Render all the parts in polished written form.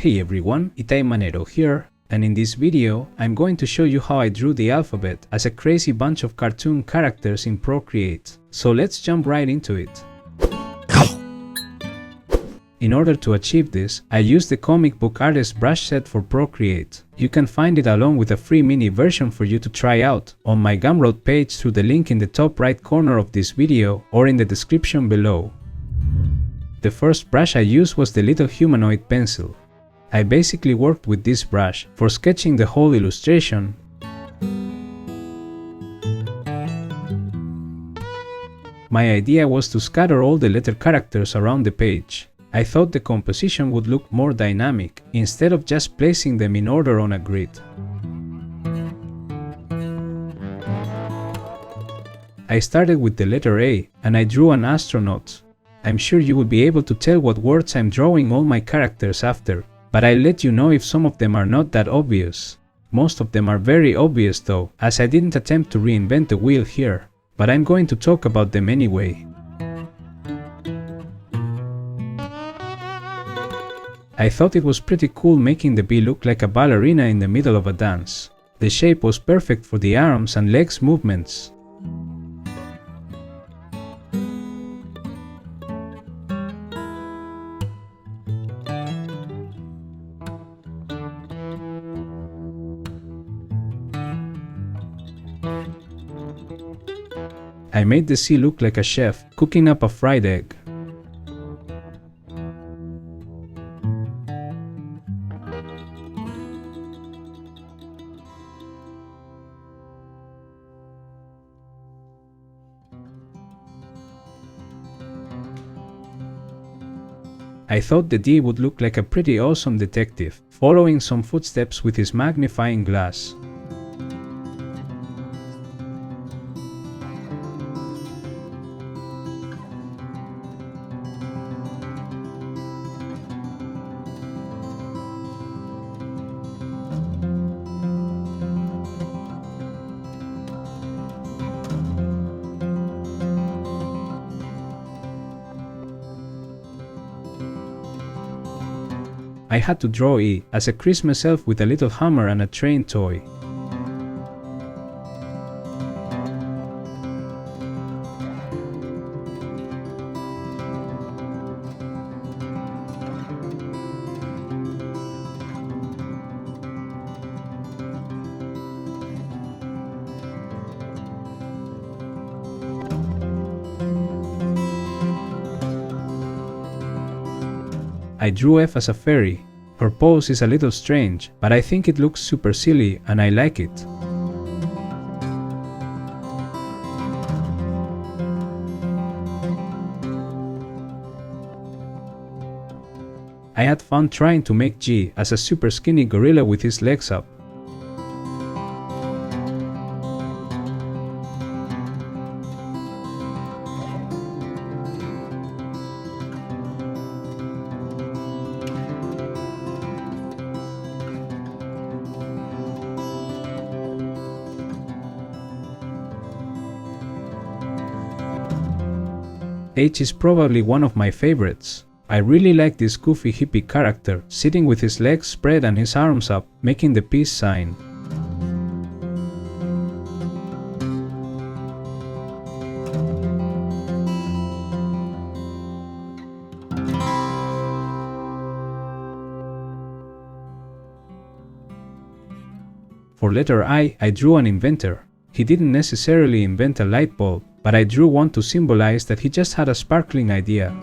Hey everyone, I'm Manero here, and in this video I'm going to show you how I drew the alphabet as a crazy bunch of cartoon characters in Procreate. So let's jump right into it. In order to achieve this, I used the comic book artist brush set for Procreate. You can find it along with a free mini version for you to try out on my Gumroad page through the link in the top right corner of this video or in the description below. The first brush I used was the little humanoid pencil. I basically worked with this brush for sketching the whole illustration. My idea was to scatter all the letter characters around the page. I thought the composition would look more dynamic, instead of just placing them in order on a grid. I started with the letter A, and I drew an astronaut. I'm sure you will be able to tell what words I'm drawing all my characters after, but I'll let you know if some of them are not that obvious. Most of them are very obvious though, as I didn't attempt to reinvent the wheel here, but I'm going to talk about them anyway. I thought it was pretty cool making the bee look like a ballerina in the middle of a dance. The shape was perfect for the arms and legs movements. I made the sea look like a chef cooking up a fried egg. I thought the D would look like a pretty awesome detective, following some footsteps with his magnifying glass. I had to draw E as a Christmas elf with a little hammer and a train toy. I drew F as a fairy. Her pose is a little strange, but I think it looks super silly and I like it. I had fun trying to make G as a super skinny gorilla with his legs up. H is probably one of my favorites. I really like this goofy hippie character, sitting with his legs spread and his arms up, making the peace sign. For letter I drew an inventor. He didn't necessarily invent a light bulb, but I drew one to symbolize that he just had a sparkling idea.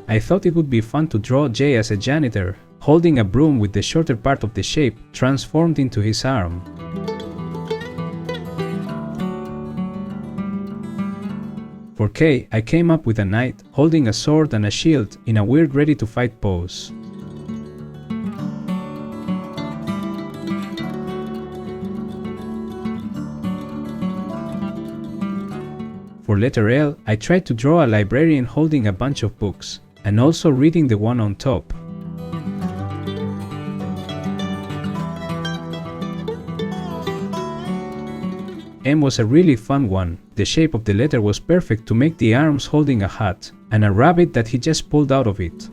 I thought it would be fun to draw J as a janitor, holding a broom with the shorter part of the shape transformed into his arm. For K, I came up with a knight holding a sword and a shield in a weird ready-to-fight pose. For letter L, I tried to draw a librarian holding a bunch of books, and also reading the one on top. M was a really fun one. The shape of the letter was perfect to make the arms holding a hat, and a rabbit that he just pulled out of it.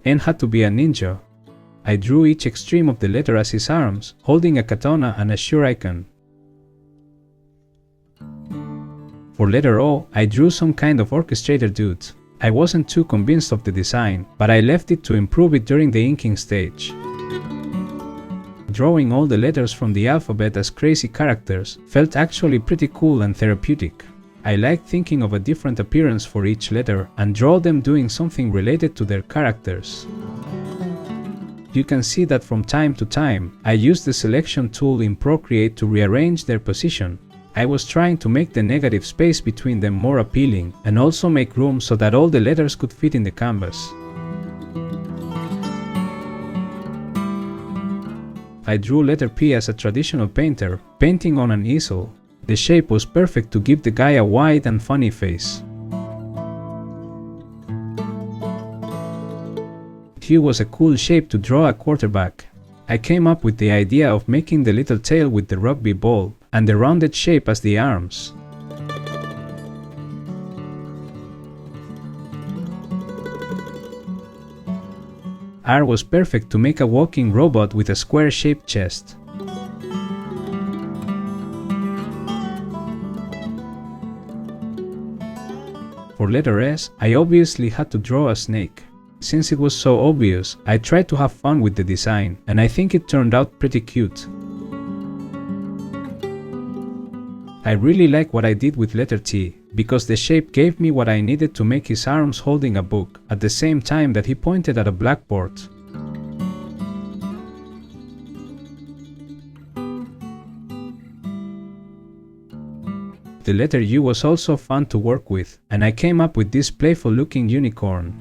N had to be a ninja. I drew each extreme of the letter as his arms, holding a katana and a shuriken. For letter O, I drew some kind of orchestrator dude. I wasn't too convinced of the design, but I left it to improve it during the inking stage. Drawing all the letters from the alphabet as crazy characters felt actually pretty cool and therapeutic. I liked thinking of a different appearance for each letter and draw them doing something related to their characters. You can see that from time to time, I used the selection tool in Procreate to rearrange their position. I was trying to make the negative space between them more appealing and also make room so that all the letters could fit in the canvas. I drew letter P as a traditional painter, painting on an easel. The shape was perfect to give the guy a wide and funny face. Q was a cool shape to draw a quarterback. I came up with the idea of making the little tail with the rugby ball, and the rounded shape as the arms. R was perfect to make a walking robot with a square-shaped chest. For letter S, I obviously had to draw a snake. Since it was so obvious, I tried to have fun with the design, and I think it turned out pretty cute. I really like what I did with letter T, because the shape gave me what I needed to make his arms holding a book, at the same time that he pointed at a blackboard. The letter U was also fun to work with, and I came up with this playful looking unicorn.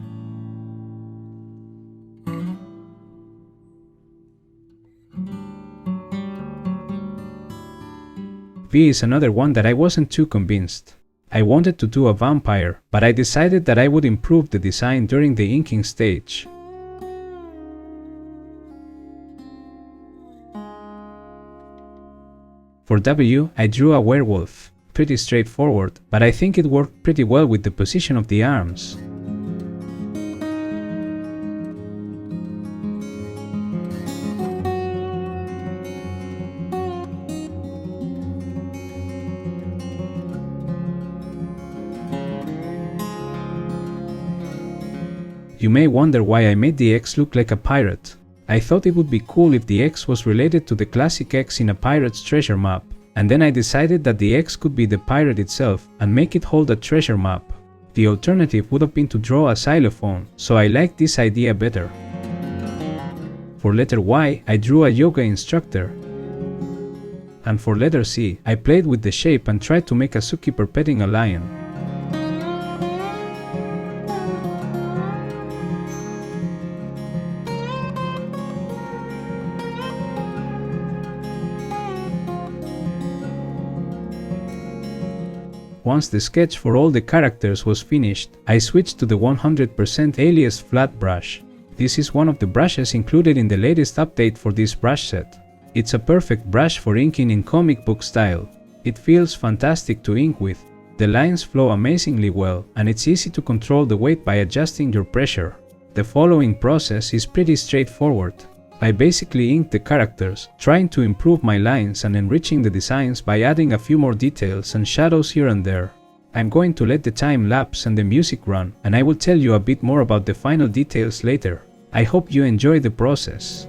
V is another one that I wasn't too convinced. I wanted to do a vampire, but I decided that I would improve the design during the inking stage. For W, I drew a werewolf. Pretty straightforward, but I think it worked pretty well with the position of the arms. You may wonder why I made the X look like a pirate. I thought it would be cool if the X was related to the classic X in a pirate's treasure map, and then I decided that the X could be the pirate itself and make it hold a treasure map. The alternative would have been to draw a xylophone, so I liked this idea better. For letter Y, I drew a yoga instructor. And for letter C, I played with the shape and tried to make a zookeeper petting a lion. Once the sketch for all the characters was finished, I switched to the 100% alias flat brush. This is one of the brushes included in the latest update for this brush set. It's a perfect brush for inking in comic book style. It feels fantastic to ink with. The lines flow amazingly well, and it's easy to control the weight by adjusting your pressure. The following process is pretty straightforward. I basically inked the characters, trying to improve my lines and enriching the designs by adding a few more details and shadows here and there. I'm going to let the time lapse and the music run, and I will tell you a bit more about the final details later. I hope you enjoy the process.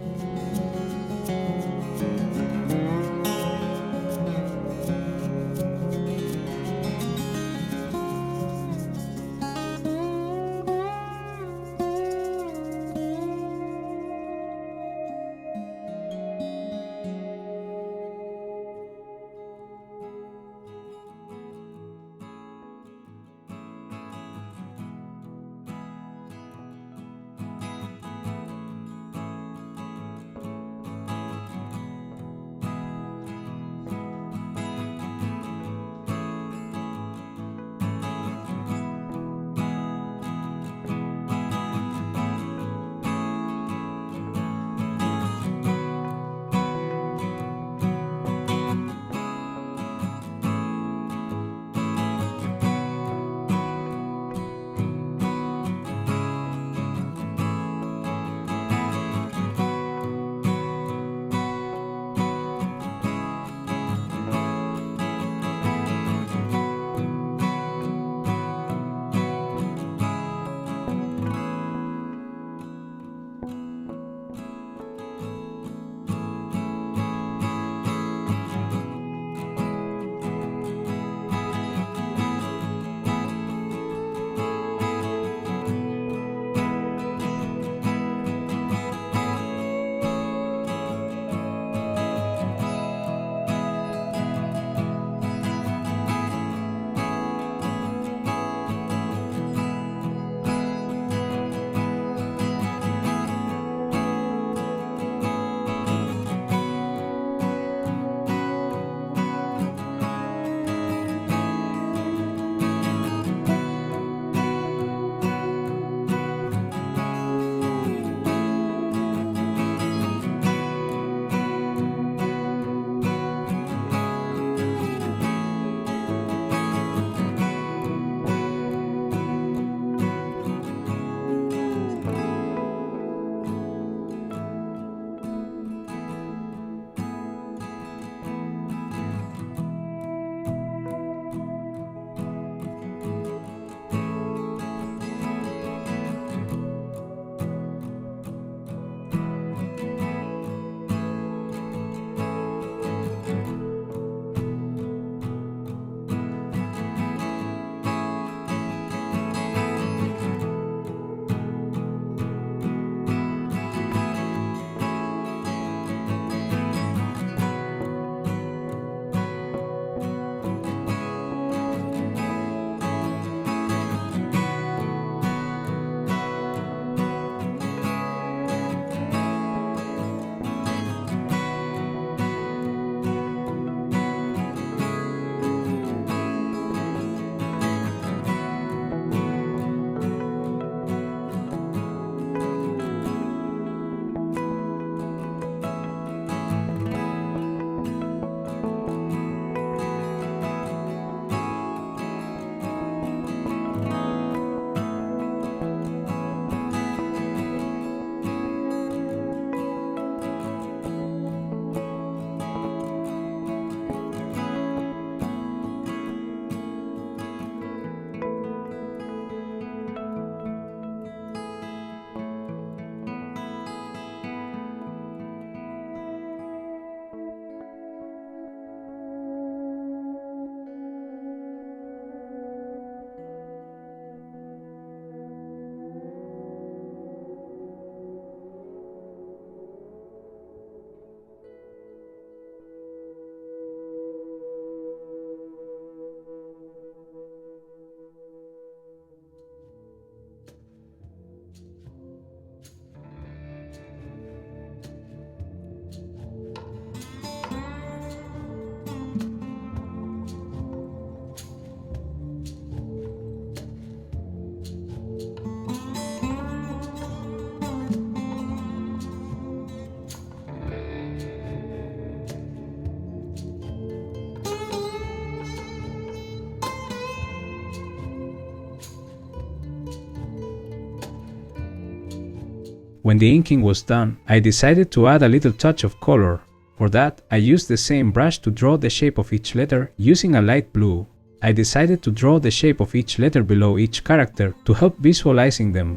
When the inking was done, I decided to add a little touch of color. For that, I used the same brush to draw the shape of each letter using a light blue. I decided to draw the shape of each letter below each character to help visualizing them.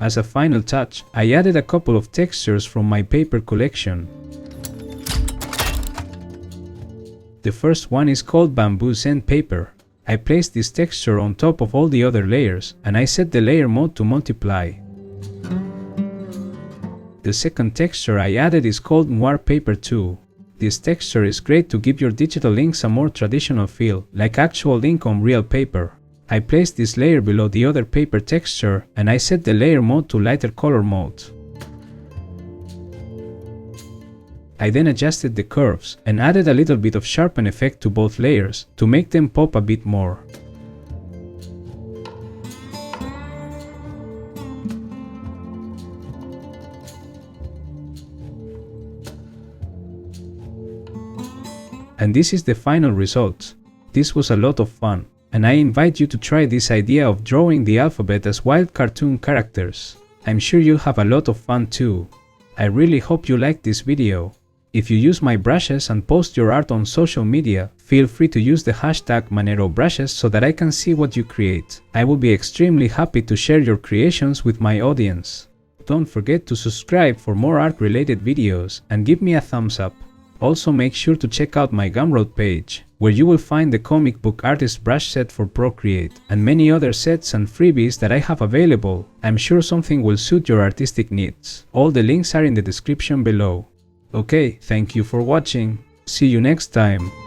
As a final touch, I added a couple of textures from my paper collection. The first one is called Bamboo Sandpaper. I placed this texture on top of all the other layers, and I set the layer mode to multiply. The second texture I added is called Noir Paper 2. This texture is great to give your digital inks a more traditional feel, like actual ink on real paper. I placed this layer below the other paper texture, and I set the layer mode to lighter color mode. I then adjusted the curves and added a little bit of sharpen effect to both layers to make them pop a bit more. And this is the final result. This was a lot of fun, and I invite you to try this idea of drawing the alphabet as wild cartoon characters. I'm sure you'll have a lot of fun too. I really hope you liked this video. If you use my brushes and post your art on social media, feel free to use the hashtag Manero brushes so that I can see what you create. I will be extremely happy to share your creations with my audience. Don't forget to subscribe for more art-related videos and give me a thumbs up. Also make sure to check out my Gumroad page, where you will find the comic book artist brush set for Procreate and many other sets and freebies that I have available. I'm sure something will suit your artistic needs. All the links are in the description below. Okay, thank you for watching. See you next time.